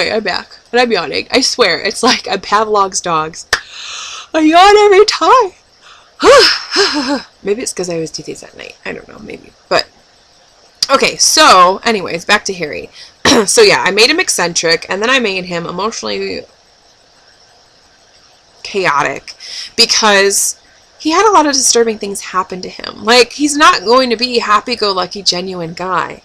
I'm back, and I'm yawning. I swear, it's like I'm Pavlov's dogs. I yawn every time. Maybe it's because I always do these at night. I don't know, maybe. But, okay, so, anyways, back to Harry. So, yeah, I made him eccentric, and then I made him emotionally chaotic, because he had a lot of disturbing things happen to him. Like, he's not going to be a happy-go-lucky, genuine guy.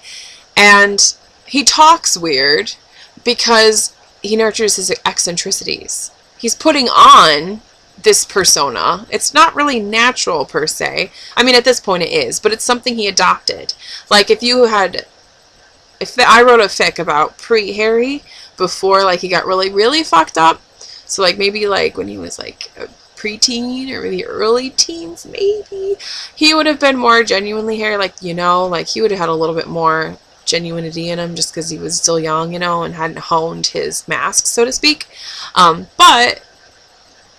And he talks weird because he nurtures his eccentricities. He's putting on this persona. It's not really natural per se. I mean, at this point it is, but it's something he adopted. Like, if I wrote a fic about pre-Harry, before, like, he got really, really fucked up. So, like, maybe, like, when he was, like, a preteen or maybe early teens, maybe, he would have been more genuinely Harry. Like, you know, like, he would have had a little bit more genuinity in him just because he was still young, you know, and hadn't honed his mask, so to speak. But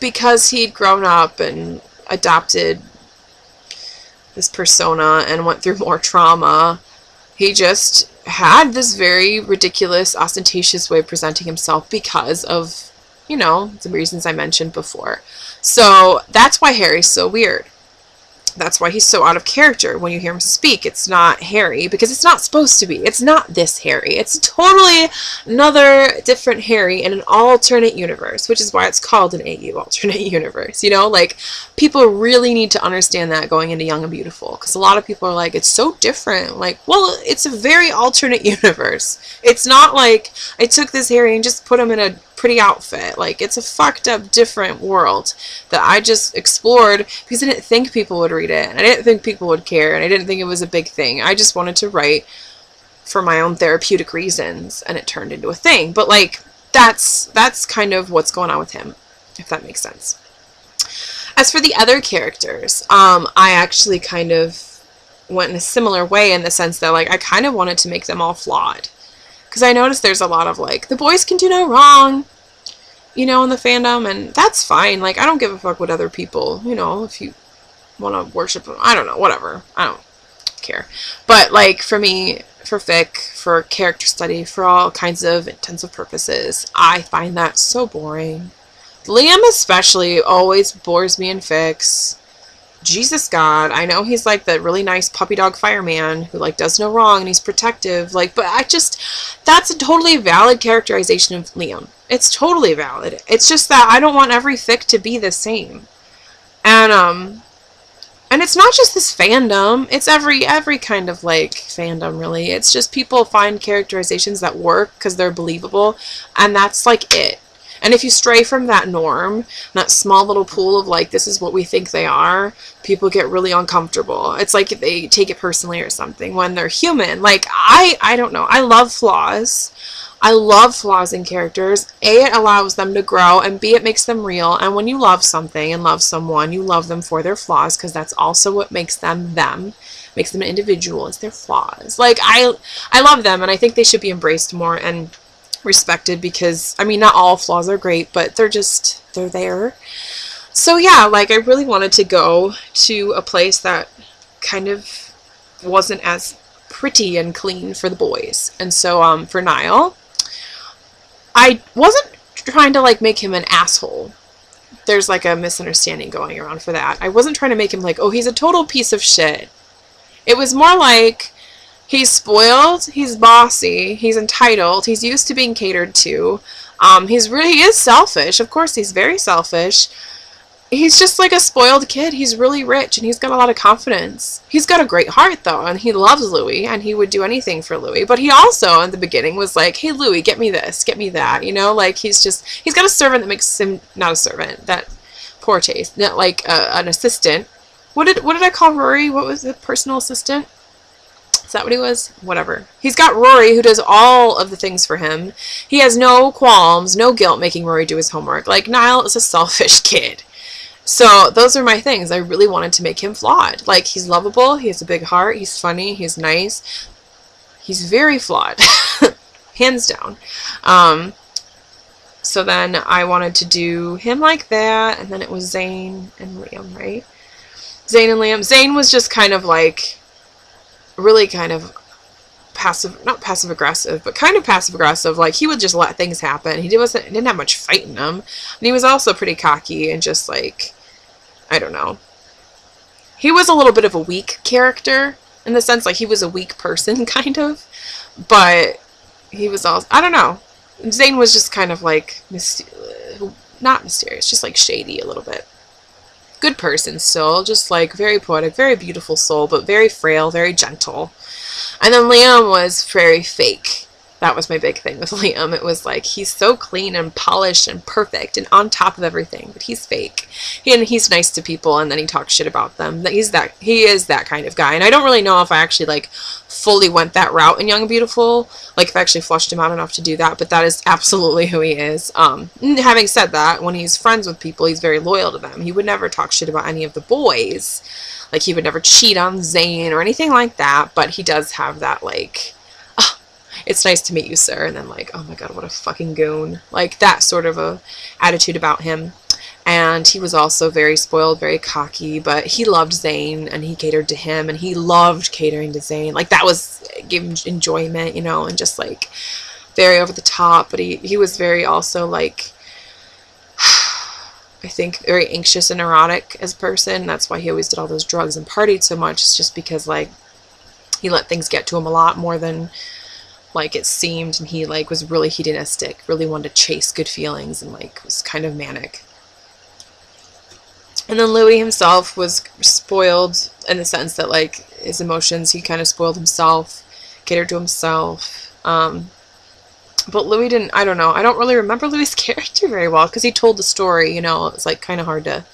because he'd grown up and adopted this persona and went through more trauma, he just had this very ridiculous, ostentatious way of presenting himself because of, you know, the reasons I mentioned before. So that's why Harry's so weird. That's why he's so out of character. When you hear him speak, it's not Harry, because it's not supposed to be. It's not this Harry. It's totally another different Harry in an alternate universe, which is why it's called an AU alternate universe. You know, like, people really need to understand that going into Young and Beautiful, because a lot of people are like, it's so different. Like, well, it's a very alternate universe. It's not like I took this Harry and just put him in a pretty outfit. Like, it's a fucked up different world that I just explored because I didn't think people would read it, and I didn't think people would care, and I didn't think it was a big thing. I just wanted to write for my own therapeutic reasons, and it turned into a thing. But, like, that's kind of what's going on with him, if that makes sense. As for the other characters, I actually kind of went in a similar way, in the sense that, like, I kind of wanted to make them all flawed, because I noticed there's a lot of, like, the boys can do no wrong, you know, in the fandom, and that's fine. Like, I don't give a fuck what other people, you know, if you want to worship them, I don't know, whatever, I don't care. But, like, for me, for fic, for character study, for all kinds of intensive purposes, I find that so boring. Liam especially always bores me in fics. Jesus God, I know he's like the really nice puppy dog fireman who, like, does no wrong and he's protective, like, but that's a totally valid characterization of Liam. It's totally valid. It's just that I don't want every fic to be the same. And it's not just this fandom, it's every kind of, like, fandom, really. It's just people find characterizations that work because they're believable, and that's, like, it. And if you stray from that norm, that small little pool of, like, this is what we think they are, people get really uncomfortable. It's like they take it personally or something when they're human. Like, I don't know. I love flaws. I love flaws in characters. A, it allows them to grow, and B, it makes them real. And when you love something and love someone, you love them for their flaws, because that's also what makes them them. Makes them an individual. It's their flaws. Like, I love them, and I think they should be embraced more and respected, because, I mean, not all flaws are great, but they're there. So yeah, like, I really wanted to go to a place that kind of wasn't as pretty and clean for the boys. And so for Niall, I wasn't trying to, like, make him an asshole. There's, like, a misunderstanding going around for that. I wasn't trying to make him like, oh, he's a total piece of shit. It was more like, he's spoiled, he's bossy, he's entitled, he's used to being catered to. He is selfish. Of course, he's very selfish. He's just like a spoiled kid. He's really rich, and he's got a lot of confidence. He's got a great heart, though, and he loves Louis, and he would do anything for Louis. But he also, in the beginning, was like, hey, Louis, get me this, get me that, you know? Like, he's got a servant that makes him, not a servant, that poor taste, not like an assistant. What did I call Rory? What was the personal assistant? Is that what he was? Whatever. He's got Rory, who does all of the things for him. He has no qualms, no guilt making Rory do his homework. Like, Niall is a selfish kid. So those are my things. I really wanted to make him flawed. Like, he's lovable, he has a big heart, he's funny, he's nice. He's very flawed. Hands down. So then I wanted to do him like that, and then it was Zane and Liam, right? Zane and Liam. Zane was just kind of like, really kind of not passive aggressive, but kind of passive aggressive. Like, he would just let things happen. He didn't have much fight in him. And he was also pretty cocky and just like, I don't know. He was a little bit of a weak character in the sense, like, he was a weak person, kind of. But he was also, I don't know. Zane was just kind of like, not mysterious, just like shady a little bit. Good person still, just like very poetic, very beautiful soul, but very frail, very gentle. And then Liam was very fake. That was my big thing with Liam. It was like, he's so clean and polished and perfect and on top of everything, but he's fake. He's nice to people, and then he talks shit about them. He is that kind of guy. And I don't really know if I actually like fully went that route in Young and Beautiful, like if I actually flushed him out enough to do that, but that is absolutely who he is. Having said that, when he's friends with people, he's very loyal to them. He would never talk shit about any of the boys. Like, he would never cheat on Zane or anything like that, but he does have that, like, oh, it's nice to meet you, sir, and then like, oh my god, what a fucking goon. Like, that sort of a attitude about him. And he was also very spoiled, very cocky, but he loved Zane, and he catered to him, and he loved catering to Zane. Like, that was, gave him enjoyment, you know, and just like, very over the top, but he was very also like, I think, very anxious and neurotic as a person. That's why he always did all those drugs and partied so much. It's just because, like, he let things get to him a lot more than, like, it seemed. And he, like, was really hedonistic, really wanted to chase good feelings, and, like, was kind of manic. And then Louis himself was spoiled in the sense that, like, his emotions, he kind of spoiled himself, catered to himself. But Louis didn't, I don't know. I don't really remember Louis' character very well because he told the story, you know. It's like kind of hard to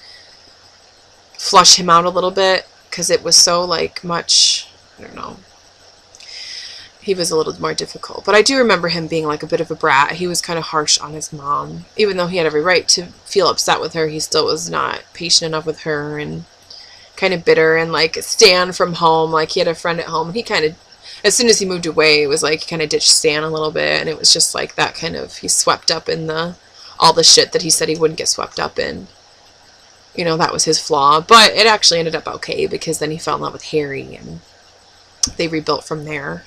flush him out a little bit because it was so like much, I don't know. He was a little more difficult. But I do remember him being like a bit of a brat. He was kind of harsh on his mom. Even though he had every right to feel upset with her, he still was not patient enough with her and kind of bitter and like Stan from home. Like, he had a friend at home and he kind of, as soon as he moved away, it was like he kind of ditched Stan a little bit, and it was just like that kind of, he swept up in all the shit that he said he wouldn't get swept up in. You know, that was his flaw, but it actually ended up okay because then he fell in love with Harry, and they rebuilt from there.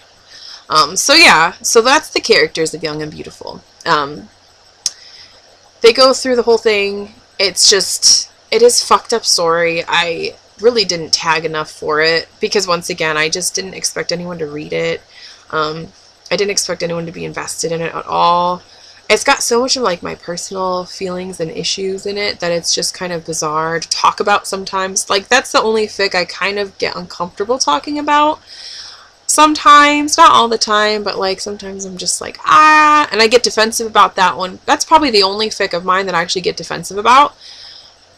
So yeah, so that's the characters of Young and Beautiful. They go through the whole thing. It's just, it is fucked up story. I really didn't tag enough for it because, once again, I just didn't expect anyone to read it. I didn't expect anyone to be invested in it at all. It's got so much of like my personal feelings and issues in it that it's just kind of bizarre to talk about sometimes. Like, that's the only fic I kind of get uncomfortable talking about. Sometimes, not all the time, but like sometimes I'm just like, and I get defensive about that one. That's probably the only fic of mine that I actually get defensive about.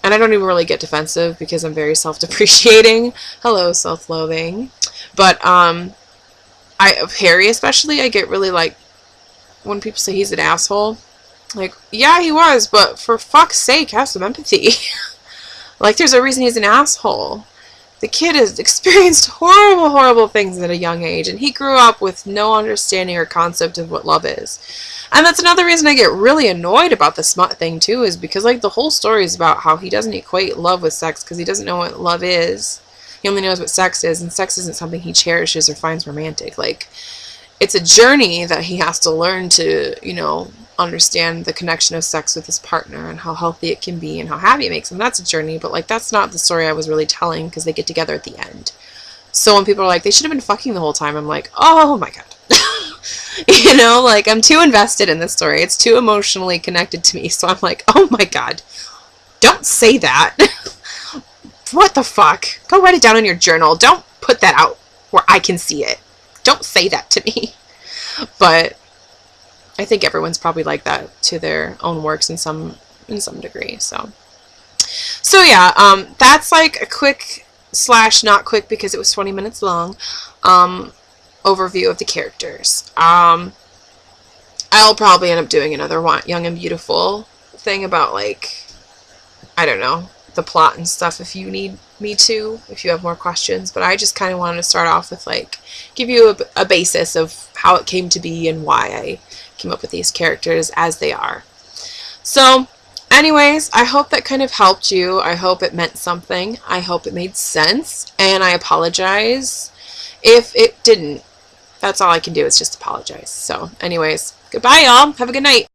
And I don't even really get defensive because I'm very self-depreciating. Hello, self-loathing. But Harry especially, I get really like, when people say he's an asshole, like, yeah, he was, but for fuck's sake, have some empathy. Like, there's a reason he's an asshole. The kid has experienced horrible, horrible things at a young age, and he grew up with no understanding or concept of what love is. And that's another reason I get really annoyed about the smut thing, too, is because, like, the whole story is about how he doesn't equate love with sex because he doesn't know what love is. He only knows what sex is, and sex isn't something he cherishes or finds romantic. Like, it's a journey that he has to learn to, you know, understand the connection of sex with his partner and how healthy it can be and how happy it makes him. That's a journey, but, like, that's not the story I was really telling because they get together at the end. So when people are like, they should have been fucking the whole time, I'm like, oh my god. You know, like, I'm too invested in this story. It's too emotionally connected to me. So I'm like, oh my god, don't say that. What the fuck? Go write it down in your journal. Don't put that out where I can see it. Don't say that to me. But I think everyone's probably like that to their own works in some degree. So yeah, that's like a quick / not quick because it was 20 minutes long overview of the characters. I'll probably end up doing another Young and Beautiful thing about, like, I don't know, the plot and stuff if you need me to, if you have more questions. But I just kind of wanted to start off with, like, give you a basis of how it came to be and why I came up with these characters as they are. So anyways, I hope that kind of helped you. I hope it meant something. I hope it made sense, and I apologize if it didn't. That's all I can do is just apologize. So anyways, goodbye y'all. Have a good night.